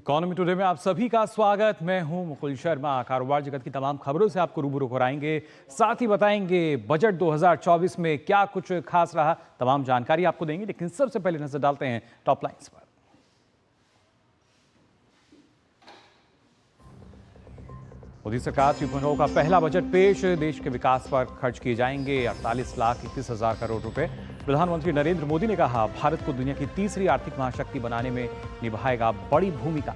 Economy today में आप सभी का स्वागत। मैं हूं मुकुल शर्मा। कारोबार जगत की तमाम खबरों से आपको रूबरू कराएंगे, साथ ही बताएंगे बजट 2024 में क्या कुछ खास रहा। तमाम जानकारी आपको देंगे, लेकिन सबसे पहले नजर डालते हैं टॉप लाइंस पर। मोदी सरकार 3.0 का पहला बजट पेश। देश के विकास पर खर्च किए जाएंगे 48,31,000 करोड़ रुपए। प्रधानमंत्री नरेंद्र मोदी ने कहा, भारत को दुनिया की तीसरी आर्थिक महाशक्ति बनाने में निभाएगा बड़ी भूमिका।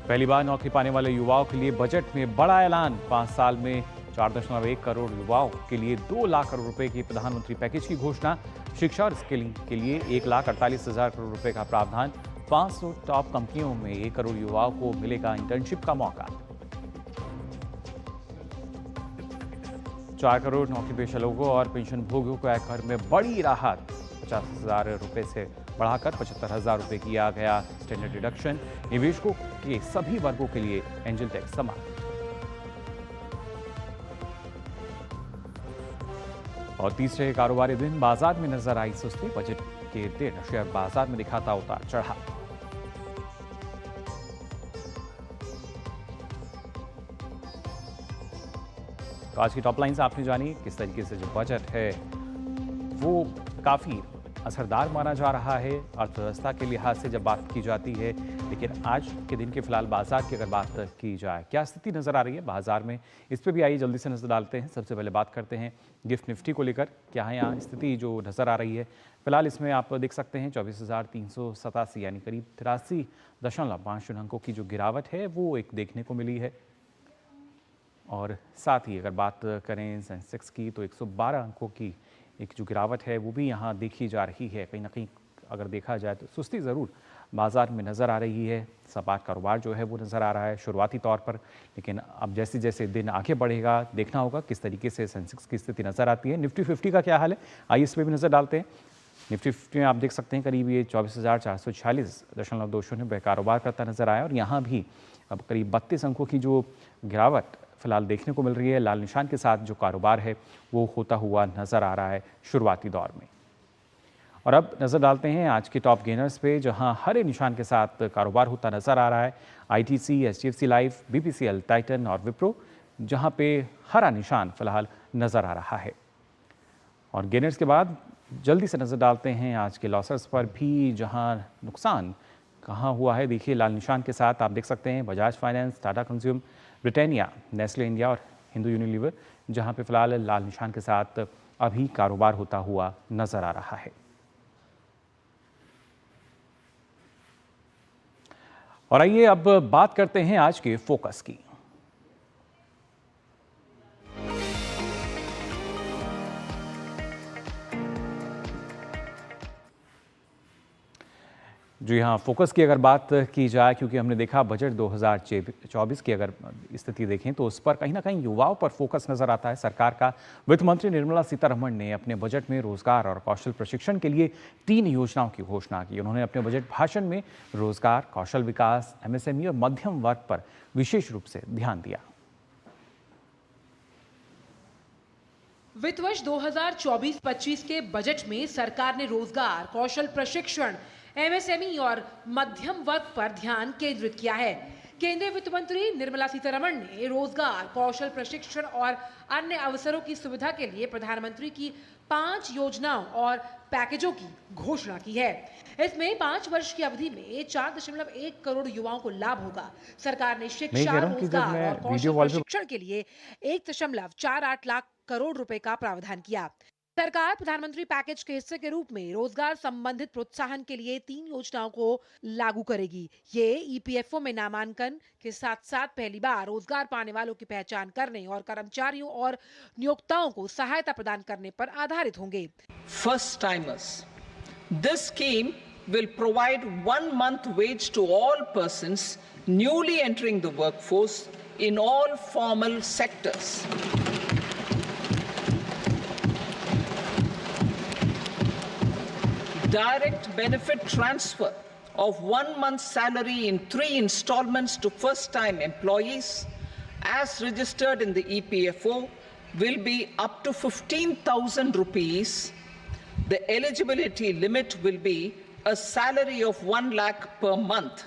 पहली बार नौकरी पाने वाले युवाओं के लिए बजट में बड़ा ऐलान। 5 साल में 4.1 करोड़ युवाओं के लिए 2 लाख करोड़ रुपए की प्रधानमंत्री पैकेज की घोषणा। शिक्षा और स्किलिंग के लिए 1,48,000 करोड़ रुपए का प्रावधान। 500 टॉप कंपनियों में 1 करोड़ युवाओं को मिलेगा इंटर्नशिप का मौका। 4 करोड़ नौकरीपेशा लोगों और पेंशन भोगियों को आयकर में बड़ी राहत। 50,000 रुपए से बढ़ाकर 75,000 रुपए किया गया स्टैंडर्ड डिडक्शन। निवेशकों के सभी वर्गों के लिए एंजल टैक्स समाप्त। और तीसरे कारोबारी दिन बाजार में नजर आई सुस्ती। बजट के दिन शेयर बाजार में दिखा था उतार चढ़ाव। तो आज की टॉप लाइन्स आपने जानी। किस तरीके से जो बजट है वो काफी असरदार माना जा रहा है अर्थव्यवस्था के लिहाज से जब बात की जाती है। लेकिन आज के दिन के फिलहाल बाजार की अगर बात की जाए, क्या स्थिति नजर आ रही है बाजार में, इस पे भी आइए जल्दी से नजर डालते हैं। सबसे पहले बात करते हैं गिफ्ट निफ्टी को लेकर। क्या है यहाँ स्थिति जो नजर आ रही है फिलहाल? इसमें आप देख सकते हैं 24,387 यानी करीब 83.5 अंकों की जो गिरावट है वो एक देखने को मिली है। और साथ ही अगर बात करें सेंसेक्स की तो 112 अंकों की एक जो गिरावट है वो भी यहाँ देखी जा रही है। कहीं ना कहीं अगर देखा जाए तो सुस्ती ज़रूर बाजार में नज़र आ रही है। सपाट कारोबार जो है वो नज़र आ रहा है शुरुआती तौर पर, लेकिन अब जैसे जैसे दिन आगे बढ़ेगा देखना होगा किस तरीके से सेंसेक्स की स्थिति नज़र आती है। निफ्टी 50 का क्या हाल है, आइए इस पर भी नज़र डालते हैं। निफ्टी 50 में आप देख सकते हैं करीब ये 24,446.20 कारोबार करता नजर आया। और यहाँ भी अब करीब 32 अंकों की जो गिरावट फिलहाल देखने को मिल रही है। लाल निशान के साथ जो कारोबार है वो होता हुआ नजर आ रहा है शुरुआती दौर में। और अब नजर डालते हैं आज के टॉप गेनर्स पे, जहां हरे निशान के साथ कारोबार होता नजर आ रहा है। ITC, HDFC life, BPCL, Titan और विप्रो, जहां पे हरा निशान फिलहाल नजर आ रहा है। और गेनर्स के बाद जल्दी से नजर डालते हैं आज के लॉसर्स पर भी, जहां नुकसान कहाँ हुआ है। देखिए लाल निशान के साथ आप देख सकते हैं Bajaj finance, Tata consume, Britannia, Nestle India और हिंदू यूनिलीवर, जहां पे फिलहाल लाल निशान के साथ अभी कारोबार होता हुआ नजर आ रहा है। और आइए अब बात करते हैं आज के फोकस की। जी हाँ, फोकस की अगर बात की जाए, क्योंकि हमने देखा बजट 2024 की अगर स्थिति देखें तो उस पर कहीं ना कहीं युवाओं पर फोकस नजर आता है सरकार का। वित्त मंत्री निर्मला सीतारमण ने अपने बजट में रोजगार और कौशल प्रशिक्षण के लिए 3 योजनाओं की घोषणा की। उन्होंने अपने बजट भाषण में रोजगार, कौशल विकास, एमएसएमई और मध्यम वर्ग पर विशेष रूप से ध्यान दिया। वित्त वर्ष 2024-25 के बजट में सरकार ने रोजगार, कौशल प्रशिक्षण, एमएसएमई और मध्यम वर्ग पर ध्यान केंद्रित किया है। केंद्रीय वित्त मंत्री निर्मला सीतारमण ने रोजगार, कौशल प्रशिक्षण और अन्य अवसरों की सुविधा के लिए प्रधानमंत्री की 5 योजनाओं और पैकेजों की घोषणा की है। इसमें 5 वर्ष की अवधि में 4.1 करोड़ युवाओं को लाभ होगा। सरकार ने शिक्षा, रोजगार और कौशल प्रशिक्षण के लिए 1.48 लाख करोड़ रुपए का प्रावधान किया। सरकार प्रधानमंत्री पैकेज के हिस्से के रूप में रोजगार संबंधित प्रोत्साहन के लिए 3 योजनाओं को लागू करेगी। ये ईपीएफओ में नामांकन के साथ साथ पहली बार रोजगार पाने वालों की पहचान करने और कर्मचारियों और नियोक्ताओं को सहायता प्रदान करने पर आधारित होंगे। First timers, this scheme will provide 1 month wage to all persons newly entering the workforce in all formal sectors. Direct benefit transfer of 1 month's salary in 3 installments to first-time employees as registered in the EPFO will be up to 15,000 rupees. The eligibility limit will be a salary of 1 lakh per month.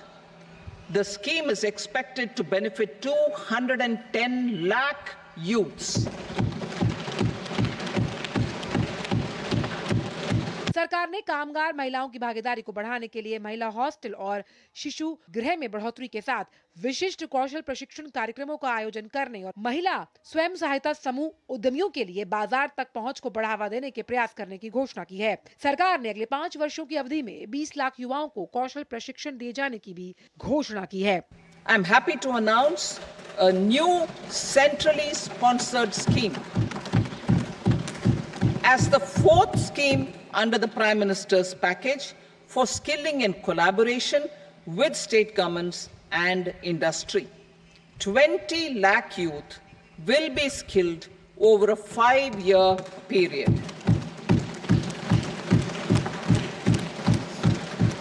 The scheme is expected to benefit 210 lakh youths. सरकार ने कामगार महिलाओं की भागीदारी को बढ़ाने के लिए महिला हॉस्टल और शिशु गृह में बढ़ोतरी के साथ विशिष्ट कौशल प्रशिक्षण कार्यक्रमों का आयोजन करने और महिला स्वयं सहायता समूह उद्यमियों के लिए बाजार तक पहुंच को बढ़ावा देने के प्रयास करने की घोषणा की है। सरकार ने अगले 5 वर्षों की अवधि में 20 लाख युवाओं को कौशल प्रशिक्षण दिए जाने की भी घोषणा की है। I am happy to announce a new centrally sponsored scheme as the 4th scheme under the Prime Minister's package for skilling and collaboration with state governments and industry. 20 lakh youth will be skilled over a 5-year period.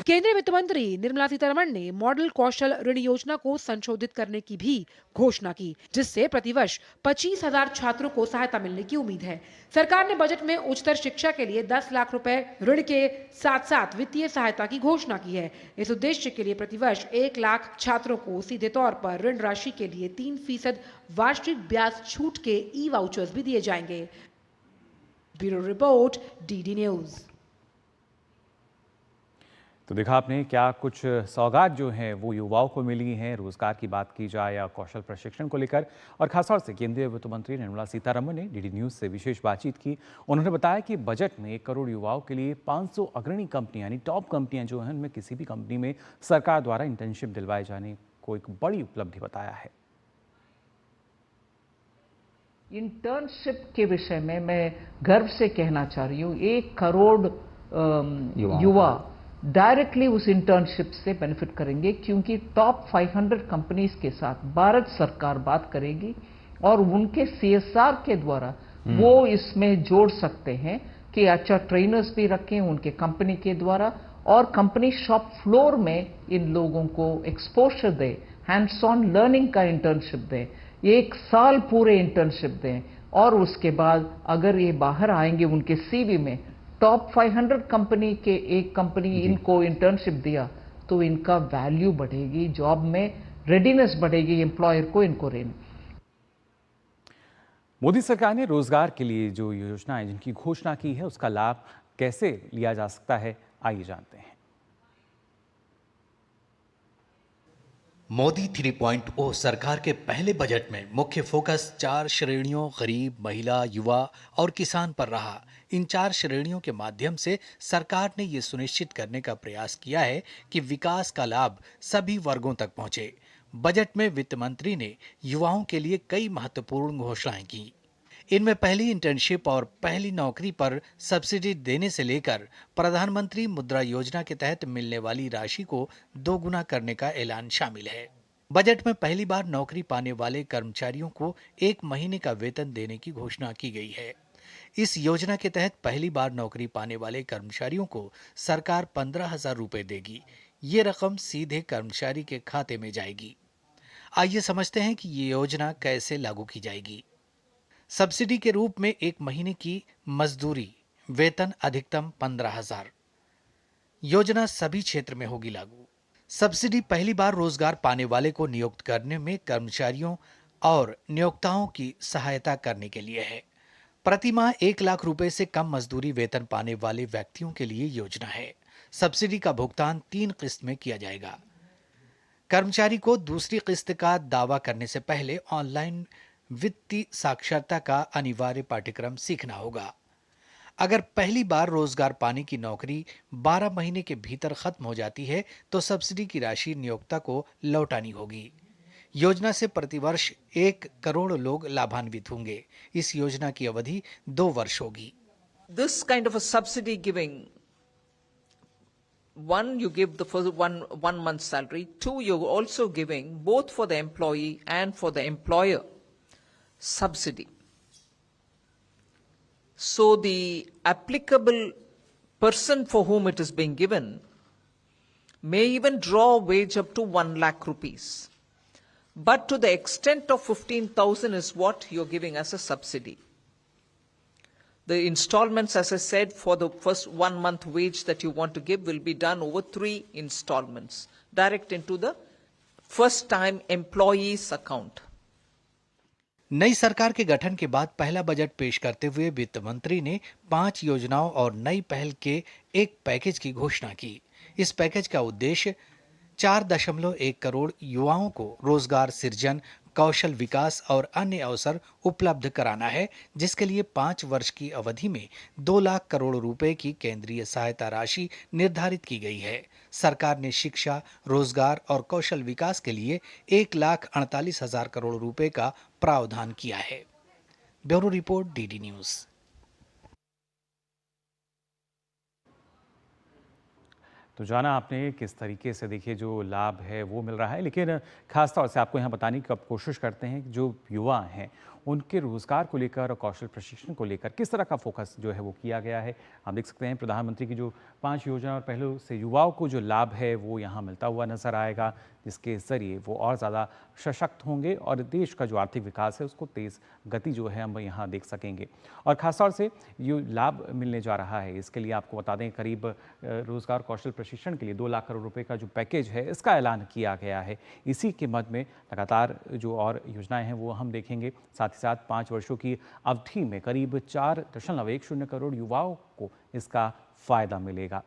केंद्रीय वित्त मंत्री निर्मला सीतारमण ने model कौशल ऋण योजना को संशोधित करने की भी घोषणा की, जिससे प्रतिवर्ष 25,000 छात्रों को सहायता मिलने की उम्मीद है। सरकार ने बजट में उच्चतर शिक्षा के लिए 10 लाख रुपए ऋण के साथ साथ वित्तीय सहायता की घोषणा की है। इस उद्देश्य के लिए प्रतिवर्ष 1 लाख छात्रों को सीधे तौर पर ऋण राशि के लिए 3% वार्षिक ब्याज छूट के ई वाउचर्स भी दिए जाएंगे। Bureau report, DD news. तो देखा आपने क्या कुछ सौगात जो हैं वो युवाओं को मिली हैं, रोजगार की बात की जाए या कौशल प्रशिक्षण को लेकर। और खासतौर से केंद्रीय वित्त मंत्री निर्मला सीतारमण ने डीडी न्यूज़ से विशेष बातचीत की। उन्होंने बताया कि बजट में 1 करोड़ युवाओं के लिए 500 अग्रणी कंपनियां यानी टॉप कंपनियां जो हैं उनमें किसी भी कंपनी में सरकार द्वारा इंटर्नशिप दिलवाए जाने को एक बड़ी उपलब्धि बताया है। इंटर्नशिप के विषय में मैं गर्व से कहना चाह रही हूँ, 1 करोड़ युवा डायरेक्टली उस इंटर्नशिप से बेनिफिट करेंगे, क्योंकि टॉप 500 कंपनीज के साथ भारत सरकार बात करेगी और उनके CSR के द्वारा वो इसमें जोड़ सकते हैं कि अच्छा ट्रेनर्स भी रखें उनके कंपनी के द्वारा और कंपनी शॉप फ्लोर में इन लोगों को exposure they, hands on learning का इंटर्नशिप दें, 1 साल पूरे इंटर्नशिप दें और उसके बाद अगर ये बाहर आएंगे उनके CV में टॉप 500 कंपनी के एक कंपनी इनको इंटर्नशिप दिया तो इनका वैल्यू बढ़ेगी, जॉब में रेडीनेस बढ़ेगी एम्प्लॉयर को इनको रेन। मोदी सरकार ने रोजगार के लिए जो योजनाएं जिनकी घोषणा की है उसका लाभ कैसे लिया जा सकता है, आइए जानते हैं। मोदी 3.0 सरकार के पहले बजट में मुख्य फोकस 4 श्रेणियों गरीब, महिला, युवा और किसान पर रहा। इन 4 श्रेणियों के माध्यम से सरकार ने ये सुनिश्चित करने का प्रयास किया है कि विकास का लाभ सभी वर्गों तक पहुंचे। बजट में वित्त मंत्री ने युवाओं के लिए कई महत्वपूर्ण घोषणाएं की। इनमें पहली इंटर्नशिप और पहली नौकरी पर सब्सिडी देने से लेकर प्रधानमंत्री मुद्रा योजना के तहत मिलने वाली राशि को 2 गुना करने का ऐलान शामिल है। बजट में पहली बार नौकरी पाने वाले कर्मचारियों को 1 महीने का वेतन देने की घोषणा की गई है। इस योजना के तहत पहली बार नौकरी पाने वाले कर्मचारियों को सरकार 15,000 रुपए देगी। ये रकम सीधे कर्मचारी के खाते में जाएगी। आइए समझते हैं कि ये योजना कैसे लागू की जाएगी। सब्सिडी के रूप में 1 महीने की मजदूरी, वेतन अधिकतम 15,000। योजना सभी क्षेत्र में होगी लागू। सब्सिडी पहली बार रोजगार पाने वाले को नियुक्त करने में कर्मचारियों और नियोक्ताओं की सहायता करने के लिए है। प्रति माह 1 लाख रुपए से कम मजदूरी वेतन पाने वाले व्यक्तियों के लिए योजना है। सब्सिडी का भुगतान 3 किस्त में किया जाएगा। कर्मचारी को दूसरी किस्त का दावा करने से पहले ऑनलाइन वित्तीय साक्षरता का अनिवार्य पाठ्यक्रम सीखना होगा। अगर पहली बार रोजगार पाने की नौकरी 12 महीने के भीतर खत्म हो जाती है तो सब्सिडी की राशि नियोक्ता को लौटानी होगी। योजना से प्रतिवर्ष 1 करोड़ लोग लाभान्वित होंगे। इस योजना की अवधि 2 वर्ष होगी। This kind of a subsidy giving, one, you give the first one month's salary. 2, you're also giving both for the employee and for the employer subsidy. So the applicable person for whom it is being given may even draw a wage up to 1 lakh rupees. But to the extent of 15,000 is what you're giving as a subsidy. The installments, as I said, for the first 1 month wage that you want to give will be done over 3 installments, direct into the first time employee's account. नई सरकार के गठन के बाद पहला budget पेश करते हुए वित्त मंत्री ने 5 योजनाओं और नई पहल के एक पैकेज की घोषणा की। इस पैकेज का उद्देश्य 4.1 करोड़ युवाओं को रोजगार सृजन, कौशल विकास और अन्य अवसर उपलब्ध कराना है, जिसके लिए 5 वर्ष की अवधि में 2 लाख करोड़ रुपए की केंद्रीय सहायता राशि निर्धारित की गई है। सरकार ने शिक्षा, रोजगार और कौशल विकास के लिए 1,48,000 करोड़ रुपए का प्रावधान किया है। Bureau report, DD news. तो जाना आपने किस तरीके से देखिए जो लाभ है वो मिल रहा है, लेकिन खास तौर से आपको यहाँ बताने की अब कोशिश करते हैं कि जो युवा हैं उनके रोजगार को लेकर और कौशल प्रशिक्षण को लेकर किस तरह का फोकस जो है वो किया गया है। आप देख सकते हैं प्रधानमंत्री की जो 5 योजना और पहलों से युवाओं को जो लाभ है वो यहाँ मिलता हुआ नजर आएगा, जिसके ज़रिए वो और ज़्यादा सशक्त होंगे और देश का जो आर्थिक विकास है उसको तेज़ गति जो है हम यहाँ देख सकेंगे। और ख़ासतौर से ये लाभ मिलने जा रहा है, इसके लिए आपको बता दें करीब रोज़गार कौशल प्रशिक्षण के लिए 2 लाख करोड़ रुपए का जो पैकेज है इसका ऐलान किया गया है। इसी के मद में लगातार जो और योजनाएं हैं वो हम देखेंगे। साथ ही साथ 5 वर्षों की अवधि में करीब 4.10 करोड़ युवाओं को इसका फ़ायदा मिलेगा।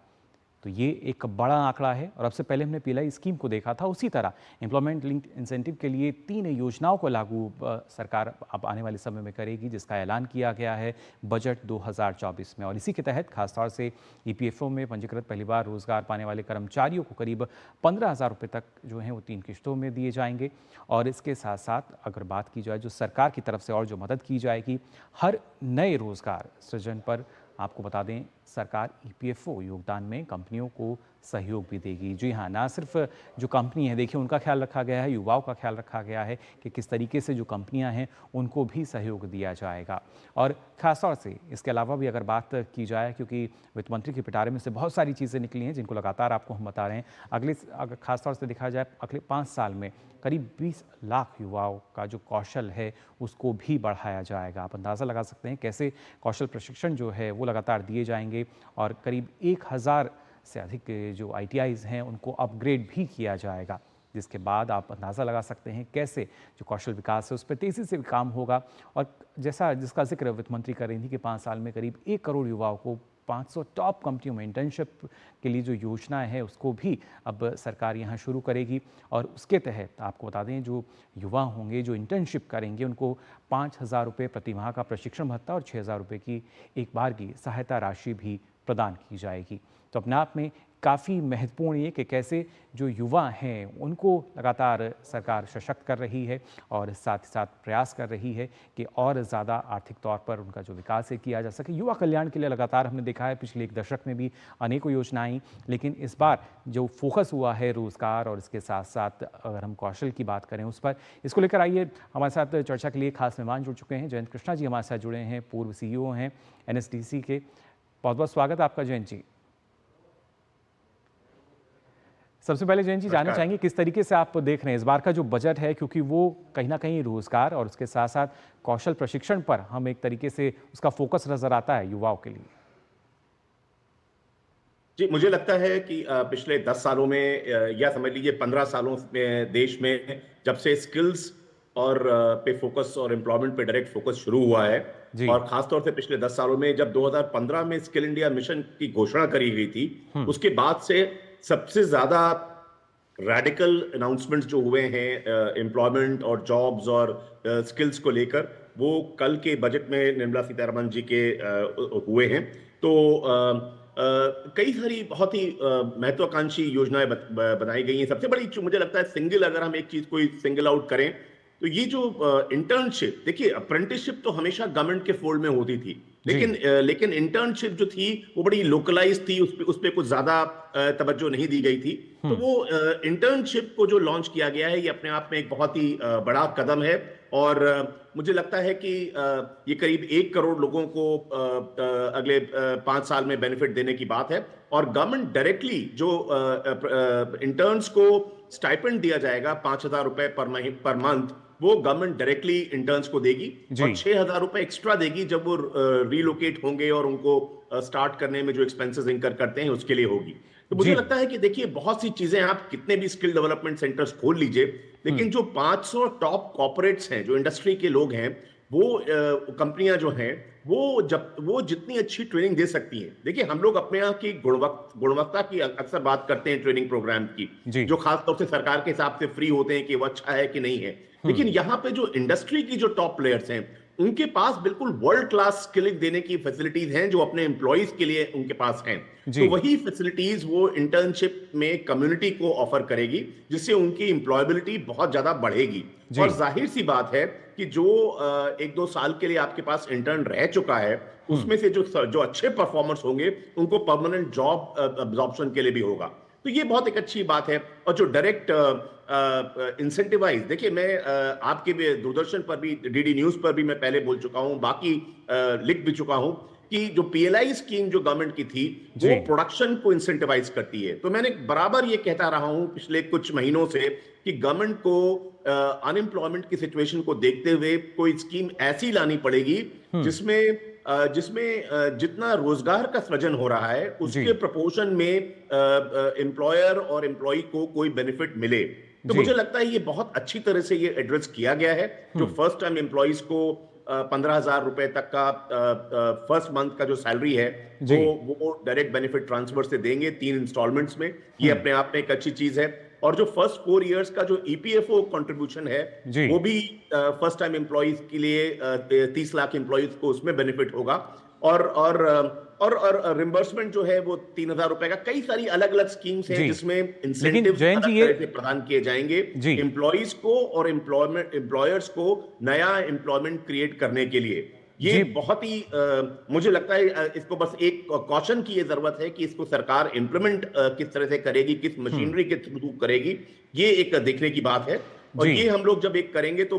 तो ये एक बड़ा आंकड़ा है। और अब से पहले हमने पीएलआई स्कीम को देखा था, उसी तरह एम्प्लॉयमेंट लिंक्ड इंसेंटिव के लिए 3 योजनाओं को लागू सरकार अब आने वाले समय में करेगी, जिसका ऐलान किया गया है बजट 2024 में। और इसी के तहत खासतौर से ईपीएफओ में पंजीकृत पहली बार रोजगार पाने वाले कर्मचारियों को करीब 15,000 रुपये तक जो हैं वो 3 किश्तों में दिए जाएंगे। और इसके साथ साथ अगर बात की जाए जो सरकार की तरफ से और जो मदद की जाएगी, हर नए रोजगार सृजन पर आपको बता दें सरकार ईपीएफओ योगदान में कंपनियों को सहयोग भी देगी। जी हाँ, ना सिर्फ जो कंपनी है देखिए उनका ख्याल रखा गया है, युवाओं का ख्याल रखा गया है कि किस तरीके से जो कंपनियां हैं उनको भी सहयोग दिया जाएगा। और ख़ासतौर से इसके अलावा भी अगर बात की जाए, क्योंकि वित्त मंत्री के पिटारे में से बहुत सारी चीज़ें निकली हैं जिनको लगातार आपको हम बता रहे हैं, अगर खासतौर से देखा जाए अगले 5 साल में करीब 20 लाख युवाओं का जो कौशल है उसको भी बढ़ाया जाएगा। आप अंदाज़ा लगा सकते हैं कैसे कौशल प्रशिक्षण जो है वो लगातार दिए जाएंगे और करीब 1000 से अधिक जो ITIs हैं उनको अपग्रेड भी किया जाएगा, जिसके बाद आप अंदाज़ा लगा सकते हैं कैसे जो कौशल विकास है उस पर तेज़ी से काम होगा। और जिसका जिक्र वित्त मंत्री कर रही थी कि 5 साल में करीब 1 करोड़ युवाओं को 500 टॉप कंपनियों में इंटर्नशिप के लिए जो योजनाएं हैं उसको भी अब सरकार यहाँ शुरू करेगी। और उसके तहत आपको बता दें जो युवा होंगे जो इंटर्नशिप करेंगे उनको 5,000 रुपये प्रति माह का प्रशिक्षण भत्ता और 6,000 रुपये की एक बार की सहायता राशि भी प्रदान की जाएगी। तो अपने आप में काफ़ी महत्वपूर्ण ये कि कैसे जो युवा हैं उनको लगातार सरकार सशक्त कर रही है और साथ ही साथ प्रयास कर रही है कि और ज़्यादा आर्थिक तौर पर उनका जो विकास है किया जा सके। युवा कल्याण के लिए लगातार हमने देखा है पिछले 1 दशक में भी अनेकों योजनाएं आई, लेकिन इस बार जो फोकस हुआ है रोज़गार और इसके साथ साथ अगर हम कौशल की बात करें उस पर, इसको लेकर आइए हमारे साथ चर्चा के लिए खास मेहमान जुड़ चुके हैं। जयंत कृष्णा जी हमारे साथ जुड़े हैं, पूर्व CEO हैं NSDC के। बहुत बहुत स्वागत आपका जयंत जी। सबसे पहले जयंत जी जानना चाहेंगे किस तरीके से आप देख रहे हैं इस बार का जो बजट है, क्योंकि वो कहीं ना कहीं रोजगार और उसके साथ साथ कौशल प्रशिक्षण पर हम एक तरीके से उसका फोकस नजर आता है युवाओं के लिए। जी, मुझे लगता है कि पिछले 10 सालों में या समझ लीजिए 15 सालों में देश में जब से स्किल्स और पे फोकस और एम्प्लॉयमेंट पे डायरेक्ट फोकस शुरू हुआ है, और खासतौर से पिछले 10 सालों में जब 2015 में स्किल इंडिया मिशन की घोषणा करी गई थी, उसके बाद से सबसे ज्यादा रेडिकल अनाउंसमेंट्स जो हुए हैं एम्प्लॉयमेंट और जॉब्स और स्किल्स को लेकर, वो कल के बजट में निर्मला सीतारमण जी के हुए हैं। तो कई सारी बहुत ही महत्वाकांक्षी योजनाएं बनाई गई हैं। सबसे बड़ी मुझे लगता है सिंगल, अगर हम एक चीज कोई सिंगल आउट करें तो ये जो इंटर्नशिप, देखिए अप्रेंटिसशिप तो हमेशा गवर्नमेंट के फोल्ड में होती थी, लेकिन इंटर्नशिप जो थी वो बड़ी लोकलाइज थी, उस पे कुछ ज्यादा तवज्जो नहीं दी गई थी। तो वो इंटर्नशिप को जो लॉन्च किया गया है ये अपने आप में एक बहुत ही बड़ा कदम है, और मुझे लगता है कि ये करीब 1 करोड़ लोगों को अगले 5 साल में बेनिफिट देने की बात है। और गवर्नमेंट डायरेक्टली जो इंटर्न्स को स्टाइपेंड दिया जाएगा 5,000 रुपए पर मंथ, वो गवर्नमेंट डायरेक्टली इंटर्न्स को देगी और 6,000 रुपए एक्स्ट्रा देगी जब वो रिलोकेट होंगे और उनको स्टार्ट करने में जो एक्सपेंसेस इंकर करते हैं उसके लिए होगी। तो मुझे लगता है कि देखिए बहुत सी चीजें, आप कितने भी स्किल डेवलपमेंट सेंटर्स खोल लीजिए, लेकिन जो 500 टॉप कॉर्पोरेट्स हैं, जो इंडस्ट्री के लोग हैं, वो कंपनियां जो हैं, वो जितनी अच्छी ट्रेनिंग दे सकती हैं। देखिए हम लोग अपने यहाँ की गुणवत्ता की अक्सर बात करते हैं ट्रेनिंग प्रोग्राम की, जो खासतौर से सरकार के हिसाब से फ्री होते हैं कि वो अच्छा है कि नहीं है, लेकिन यहाँ पे जो इंडस्ट्री की जो टॉप प्लेयर्स हैं उनके पास बिल्कुल वर्ल्ड क्लास स्किलिंग देने की फैसिलिटीज हैं जो अपने एम्प्लॉइज के लिए उनके पास हैं। तो वही फैसिलिटीज वो इंटर्नशिप में कम्युनिटी को ऑफर करेगी, जिससे उनकी एम्प्लॉयबिलिटी बहुत ज्यादा बढ़ेगी। और जाहिर सी बात है कि जो 1-2 साल के लिए आपके पास इंटर्न रह चुका है, उसमें से जो अच्छे परफॉर्मर्स होंगे उनको परमानेंट जॉब अब्जॉर्प्शन के लिए भी होगा। तो ये बहुत एक अच्छी बात है। और जो डायरेक्ट इंसेंटिवाइज, देखिए मैं आपके भी दूरदर्शन पर भी, डीडी न्यूज पर भी मैं पहले बोल चुका हूं, बाकी लिख भी चुका हूं कि जो पीएलआई स्कीम जो गवर्नमेंट की थी वो प्रोडक्शन को इंसेंटिवाइज करती है। तो मैंने बराबर ये कहता रहा हूं पिछले कुछ महीनों से कि गवर्नमेंट को अनएम्प्लॉयमेंट की सिचुएशन को देखते हुए कोई स्कीम ऐसी लानी पड़ेगी जिसमें जितना रोजगार का सृजन हो रहा है उसके प्रपोर्शन में एम्प्लॉयर और एम्प्लॉय को कोई बेनिफिट मिले। तो मुझे लगता है ये बहुत अच्छी तरह से ये एड्रेस किया गया है। जो फर्स्ट टाइम एम्प्लॉइज को 15,000 रुपए तक का फर्स्ट मंथ का जो सैलरी है वो डायरेक्ट बेनिफिट ट्रांसफर से देंगे 3 इंस्टॉलमेंट्स में। ये अपने आप में एक अच्छी चीज है। और जो फर्स्ट 4 इयर्स का जो ईपीएफओ कंट्रीब्यूशन है वो भी फर्स्ट टाइम एम्प्लॉइज के लिए 30 लाख एम्प्लॉइज को उसमें बेनिफिट होगा। और रिम्बर्समेंट जो है वो 3,000 रुपए का, कई सारी अलग अलग स्कीम्स हैं जिसमें इंसेंटिव प्रदान किए जाएंगे एम्प्लॉइज को और एम्प्लॉयर्स को नया एम्प्लॉयमेंट क्रिएट करने के लिए। ये बहुत ही मुझे लगता है इसको बस एक कॉशन की ये जरूरत है कि इसको सरकार इंप्लीमेंट किस तरह से करेगी, किस मशीनरी के थ्रू करेगी, ये एक देखने की बात है। और ये हम लोग जब एक करेंगे तो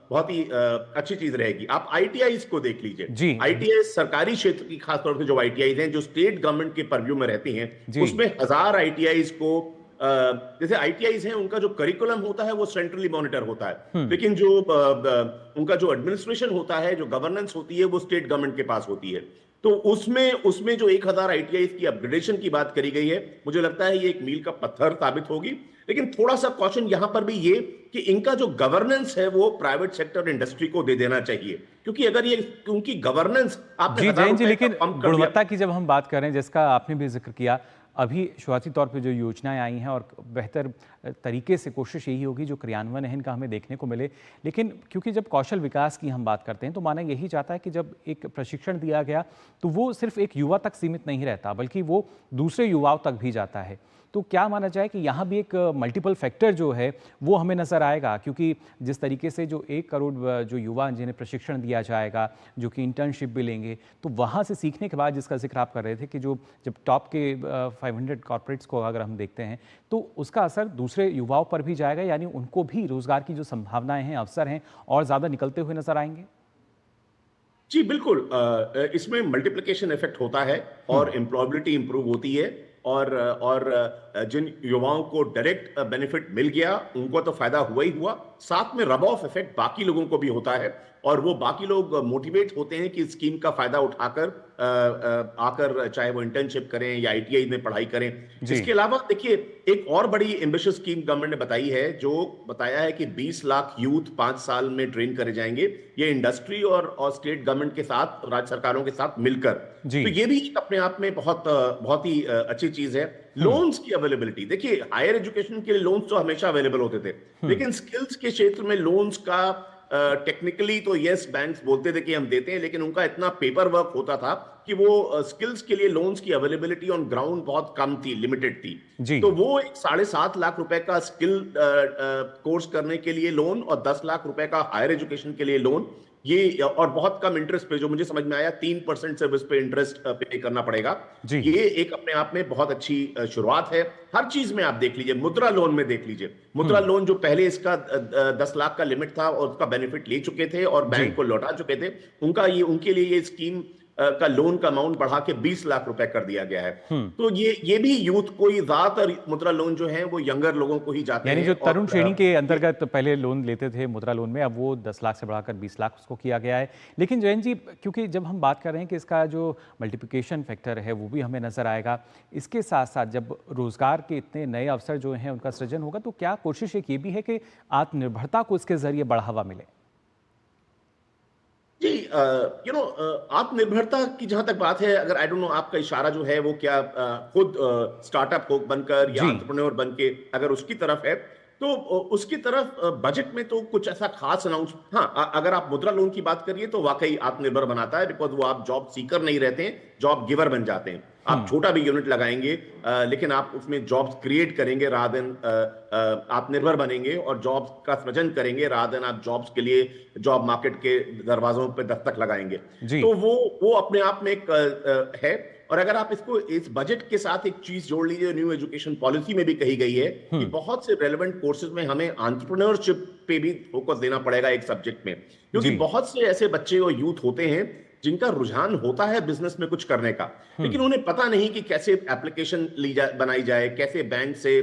बहुत ही अच्छी चीज रहेगी। आप आईटीआईज को देख लीजिए। आईटीआई सरकारी क्षेत्र की खासतौर से जो आईटीआईज हैं जो स्टेट गवर्नमेंट के परव्यू में रहती हैं, उसमें 1000 आईटीआईज को जैसे आईटीआईज हैं उनका जो करिकुलम होता है वो सेंट्रली मॉनिटर होता है, लेकिन जो उनका जो एडमिनिस्ट्रेशन होता है, जो गवर्नेंस होती है वो स्टेट गवर्नमेंट के पास होती है। तो उसमें जो 1000 आईटीआईज की अपग्रेडेशन की बात करी गई है, मुझे लगता है ये एक मील का पत्थर साबित होगी। लेकिन थोड़ा सा कॉशन यहां पर भी ये कि इनका जो गवर्नेंस है वो प्राइवेट सेक्टर इंडस्ट्री को दे देना चाहिए, क्योंकि अगर ये उनकी गवर्नेंस लेकिन गुणवत्ता की जब हम बात कर रहे हैं, जिसका आपने भी जिक्र किया, अभी शुरुआती तौर पे जो योजनाएं आई हैं और बेहतर तरीके से कोशिश यही होगी जो क्रियान्वयन है इनका हमें देखने को मिले। लेकिन क्योंकि जब कौशल विकास की हम बात करते हैं तो माना यही चाहता है कि जब एक प्रशिक्षण दिया गया तो वो सिर्फ एक युवा तक सीमित नहीं रहता, बल्कि वो दूसरे युवाओं तक भी जाता है। तो क्या माना जाए कि यहाँ भी एक मल्टीपल फैक्टर जो है वो हमें नज़र आएगा, क्योंकि जिस तरीके से जो 1 करोड़ जो युवा जिन्हें प्रशिक्षण दिया जाएगा, जो कि इंटर्नशिप भी लेंगे, तो वहाँ से सीखने के बाद जिसका जिक्र आप कर रहे थे कि जब टॉप के 500 कॉर्पोरेट्स को अगर हम देखते हैं तो उसका असर दूसरे युवाओं पर भी जाएगा, यानी उनको भी रोजगार की जो संभावनाएं हैं, अवसर हैं, और ज़्यादा निकलते हुए नजर आएंगे। जी बिल्कुल, इसमें मल्टीप्लिकेशन इफेक्ट होता है और एम्प्लॉयबिलिटी इंप्रूव होती है। और जिन युवाओं को डायरेक्ट बेनिफिट मिल गया उनको तो फायदा हुआ ही हुआ, साथ में रब ऑफ इफेक्ट बाकी लोगों को भी होता है और वो बाकी लोग मोटिवेट होते हैं कि स्कीम का फायदा उठाकर आकर चाहे वो इंटर्नशिप करें या आईटीआई में पढ़ाई करें। इसके अलावा देखिए एक और बड़ी एम्बिशियस स्कीम गवर्नमेंट ने बताई है, जो बताया है कि 20 लाख यूथ 5 साल में ट्रेन करे जाएंगे, ये इंडस्ट्री और स्टेट गवर्नमेंट के साथ, राज्य सरकारों के साथ मिलकर। तो ये भी अपने आप में बहुत ही अच्छी चीज है। लोन्स की अवेलेबिलिटी, देखिए हायर एजुकेशन के लिए लोन्स तो हमेशा अवेलेबल होते थे, लेकिन स्किल्स के क्षेत्र में लोन्स का टेक्निकली तो यस बैंक्स बोलते थे कि हम देते हैं, लेकिन उनका इतना पेपर वर्क होता था कि वो स्किल्स के लिए लोन्स की अवेलेबिलिटी ऑन ग्राउंड बहुत कम थी, लिमिटेड थी। तो वो 7.5 लाख रुपए का स्किल कोर्स करने के लिए लोन और 10 लाख रुपए का हायर एजुकेशन के लिए लोन, ये और बहुत कम इंटरेस्ट पे, जो मुझे समझ में आया 3% सर्विस पे इंटरेस्ट पे करना पड़ेगा। ये एक अपने आप में बहुत अच्छी शुरुआत है। हर चीज में आप देख लीजिए, मुद्रा लोन में देख लीजिए, मुद्रा लोन जो पहले इसका 10 लाख का लिमिट था और उसका बेनिफिट ले चुके थे और बैंक को लौटा चुके थे, उनके लिए ये स्कीम का लोन का अमाउंट बढ़ा के 20 लाख रुपए कर दिया गया है। तो ये भी यूथ को ही, ज्यादातर मुद्रा लोन जो है वो यंगर लोगों को ही जाते हैं, यानी जो तरुण श्रेणी के अंतर्गत पहले लोन लेते थे मुद्रा लोन में, अब वो 10 लाख से बढ़ाकर 20 लाख उसको किया गया है। लेकिन जयंत जी, क्योंकि जब हम बात कर रहे हैं कि इसका जो मल्टीप्लिकेशन फैक्टर है वो भी हमें नजर आएगा, इसके साथ साथ जब रोजगार के इतने नए अवसर जो हैं उनका सृजन होगा, तो क्या कोशिश एक ये भी है कि आत्मनिर्भरता को इसके जरिए बढ़ावा मिले? जी, आत्मनिर्भरता की जहां तक बात है, अगर आई डोंट नो आपका इशारा जो है वो क्या खुद स्टार्टअप हो बनकर या एंटरप्रेन्योर बन के अगर उसकी तरफ है, तो उसकी तरफ बजट में तो कुछ ऐसा खास अनाउंस, हाँ, अगर आप मुद्रा लोन की बात करिए तो वाकई आत्मनिर्भर बनाता है, बिकॉज वो आप जॉब सीकर नहीं रहते हैं, जॉब गिवर बन जाते हैं। आप छोटा भी यूनिट लगाएंगे लेकिन आप उसमें जॉब्स क्रिएट करेंगे रादर देन आत्मनिर्भर बनेंगे और जॉब्स का सृजन करेंगे रादर देन आप जॉब्स के लिए जॉब मार्केट के दरवाजों पे दस्तक लगाएंगे। तो वो अपने आप में एक है। और अगर आप इसको इस बजट के साथ एक चीज जोड़ लीजिए, न्यू एजुकेशन पॉलिसी में भी कही गई है कि बहुत से रेलेवेंट कोर्सेज में हमें एंटरप्रेन्योरशिप पे भी फोकस देना पड़ेगा एक सब्जेक्ट में, क्योंकि बहुत से ऐसे बच्चे और यूथ होते हैं जिनका रुझान होता है बिजनेस में कुछ करने का, लेकिन उन्हें पता नहीं कि कैसे एप्लीकेशन बनाई जाए, कैसे बैंक से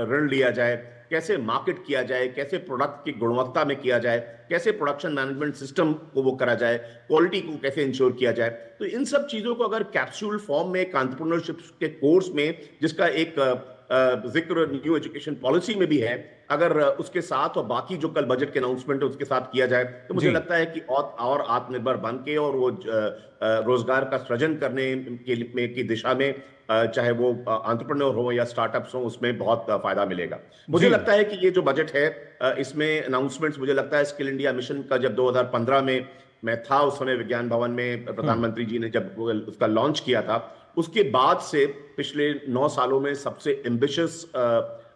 ऋण लिया जाए, कैसे मार्केट किया जाए, कैसे प्रोडक्ट की गुणवत्ता में किया जाए, कैसे प्रोडक्शन मैनेजमेंट सिस्टम को वो करा जाए, क्वालिटी को कैसे इंश्योर किया जाए। तो इन सब चीजों को अगर कैप्सूल फॉर्म में एक एंटरप्रेन्योरशिप के कोर्स में, जिसका एक जिक्र न्यू एजुकेशन पॉलिसी में भी है, अगर उसके साथ और बाकी जो कल बजट के अनाउंसमेंट है उसके साथ किया जाए, तो मुझे लगता है कि और आत्मनिर्भर बन के और वो रोजगार का सृजन करने की दिशा में, चाहे वो एंटरप्रेन्योर हो या स्टार्टअप्स हो, उसमें बहुत फायदा मिलेगा। मुझे लगता है कि ये जो बजट है, इसमें अनाउंसमेंट्स, मुझे लगता है स्किल इंडिया मिशन का जब 2015 में मैं था, उस समय विज्ञान भवन में प्रधानमंत्री जी ने जब उसका लॉन्च किया था, उसके बाद से पिछले 9 सालों में सबसे एम्बिशियस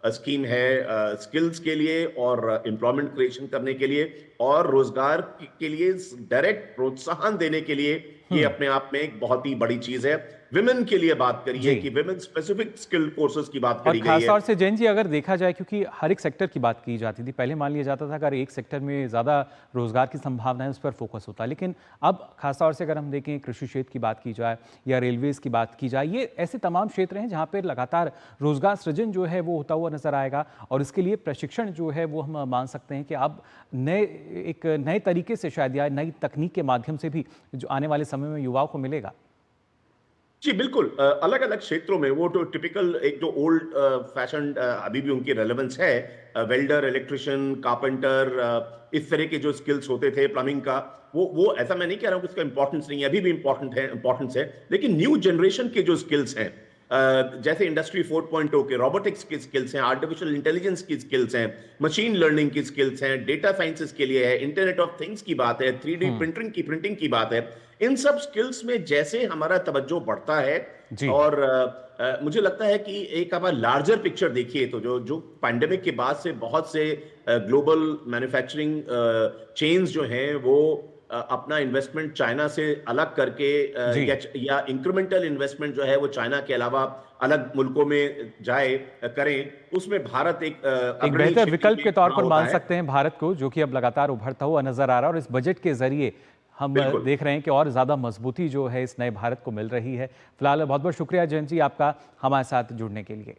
स्कीम है स्किल्स के लिए और एम्प्लॉयमेंट क्रिएशन करने के लिए और रोजगार के लिए डायरेक्ट प्रोत्साहन देने के लिए। ये अपने आप में एक बहुत ही बड़ी चीज है। विमेन के लिए बात करिए कि विमेन स्पेसिफिक स्किल कोर्सेज की बात करी गई है। और खासतौर से जैन जी, अगर देखा जाए, क्योंकि हर एक सेक्टर की बात की जाती थी, पहले मान लिया जाता था अगर एक सेक्टर में ज़्यादा रोजगार की संभावना है उस पर फोकस होता है, लेकिन अब खासतौर से अगर हम देखें कृषि क्षेत्र की बात की जाए या रेलवेज़ की बात की जाए, ये ऐसे तमाम क्षेत्र हैं जहाँ पर लगातार रोजगार सृजन जो है वो होता हुआ नजर आएगा। और इसके लिए प्रशिक्षण जो है वो हम मान सकते हैं कि अब एक नए तरीके से शायद या नई तकनीक के माध्यम से भी जो आने वाले समय में युवाओं को मिलेगा। जी बिल्कुल, अलग अलग क्षेत्रों में वो तो टिपिकल एक जो ओल्ड फैशन अभी भी उनकी रेलेवेंस है, वेल्डर, इलेक्ट्रिशियन, कारपेंटर, इस तरह के जो स्किल्स होते थे, प्लम्बिंग का, वो ऐसा मैं नहीं कह रहा हूं कि उसका इंपॉर्टेंस नहीं है, अभी भी इंपॉर्टेंस है, लेकिन न्यू जनरेशन के जो स्किल्स हैं, जैसे इंडस्ट्री 4.0 के रोबोटिक्स की स्किल्स हैं, आर्टिफिशियल इंटेलिजेंस की स्किल्स हैं, मशीन लर्निंग की स्किल्स हैं, डेटा साइंसेस के लिए है, इंटरनेट ऑफ थिंग्स की बात है, 3D प्रिंटिंग की बात है। इन सब स्किल्स में जैसे हमारा तवज्जो बढ़ता है और मुझे लगता है कि एक आप लार्जर पिक्चर देखिए तो जो पैंडेमिक के बाद से बहुत से ग्लोबल मैन्युफैक्चरिंग चेन्स जो हैं वो अपना इन्वेस्टमेंट चाइना से अलग करके या इंक्रीमेंटल इन्वेस्टमेंट जो है वो चाइना के अलावा अलग मुल्कों में करें, उसमें भारत एक बेहतर विकल्प के तौर पर मान सकते हैं भारत को, जो कि अब लगातार उभरता हुआ नजर आ रहा है। और इस बजट के जरिए हम देख रहे हैं कि और ज़्यादा मजबूती जो है इस नए भारत को मिल रही है। फिलहाल बहुत बहुत शुक्रिया जयंत जी आपका हमारे साथ जुड़ने के लिए।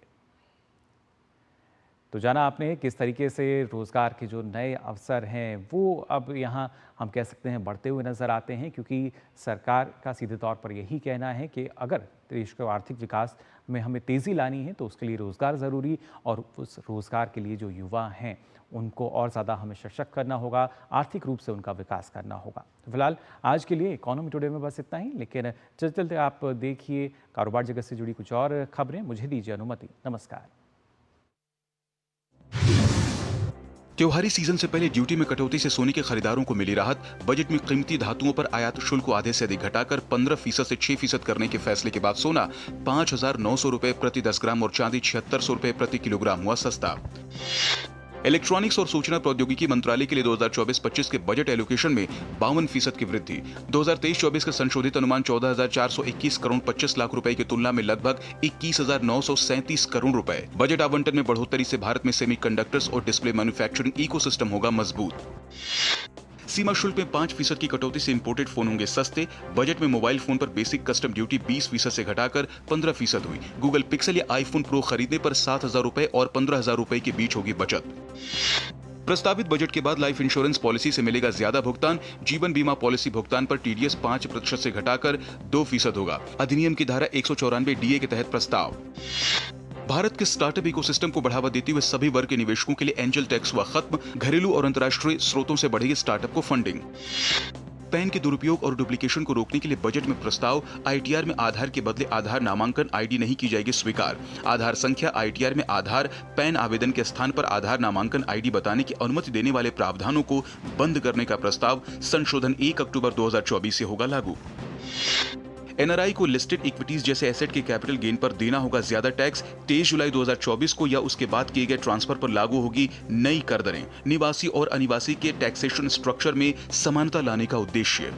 तो जाना आपने किस तरीके से रोज़गार के जो नए अवसर हैं वो अब यहाँ हम कह सकते हैं बढ़ते हुए नज़र आते हैं, क्योंकि सरकार का सीधे तौर पर यही कहना है कि अगर देश को आर्थिक विकास में हमें तेज़ी लानी है तो उसके लिए रोज़गार ज़रूरी, और उस रोज़गार के लिए जो युवा हैं उनको और ज़्यादा हमें सशक्त करना होगा, आर्थिक रूप से उनका विकास करना होगा। तो फिलहाल आज के लिए इकोनॉमी टुडे में बस इतना ही, लेकिन चलते चलते आप देखिए कारोबार जगत से जुड़ी कुछ और खबरें। मुझे दीजिए अनुमति, नमस्कार। त्योहारी सीजन से पहले ड्यूटी में कटौती से सोने के खरीदारों को मिली राहत। बजट में कीमती धातुओं पर आयात शुल्क को आधे से अधिक घटाकर 15% से 6% करने के फैसले के बाद सोना 5,900 रुपए प्रति 10 ग्राम और चांदी 7,600 रुपए प्रति किलोग्राम हुआ सस्ता। इलेक्ट्रॉनिक्स और सूचना प्रौद्योगिकी मंत्रालय के लिए 2024-25 के बजट एलोकेशन में 52% की वृद्धि। 2023-24 का संशोधित अनुमान 14,421 करोड़ 25 लाख रुपए की तुलना में लगभग 21,937 करोड़ रुपए। बजट आवंटन में बढ़ोतरी से भारत में सेमीकंडक्टर्स और डिस्प्ले मैन्युफैक्चरिंग इकोसिस्टम होगा मजबूत। सीमा शुल्क में 5% की कटौती से इंपोर्टेड फोन होंगे सस्ते। बजट में मोबाइल फोन पर बेसिक कस्टम ड्यूटी 20% से घटाकर 15% हुई। गूगल पिक्सल या आईफोन प्रो खरीदने पर 7,000 रुपए और 15,000 रुपए के बीच होगी बचत। प्रस्तावित बजट के बाद लाइफ इंश्योरेंस पॉलिसी से मिलेगा ज्यादा भुगतान। जीवन बीमा पॉलिसी भुगतान पर टीडीएस 5% से घटाकर 2% होगा। अधिनियम की धारा 194 डीए के तहत प्रस्ताव। भारत के स्टार्टअप इकोसिस्टम को बढ़ावा देते हुए सभी वर्ग के निवेशकों के लिए एंजल टैक्स हुआ खत्म। घरेलू और अंतर्राष्ट्रीय स्रोतों से बढ़ेगी स्टार्टअप को फंडिंग। पैन के दुरुपयोग और डुप्लीकेशन को रोकने के लिए बजट में प्रस्ताव। आईटीआर में आधार के बदले आधार नामांकन आईडी नहीं की जाएगी स्वीकार। आधार संख्या आईटीआर में आधार पैन आवेदन के स्थान पर आधार नामांकन आईडी बताने की अनुमति देने वाले प्रावधानों को बंद करने का प्रस्ताव। संशोधन 1 अक्टूबर 2024 से होगा लागू। एनआरआई को लिस्टेड इक्विटीज जैसे एसेट के कैपिटल गेन पर देना होगा ज्यादा टैक्स। 23 जुलाई 2024 को या उसके बाद किए गए ट्रांसफर पर लागू होगी नई कर दरें। निवासी और अनिवासी के टैक्सेशन स्ट्रक्चर में समानता लाने का उद्देश्य।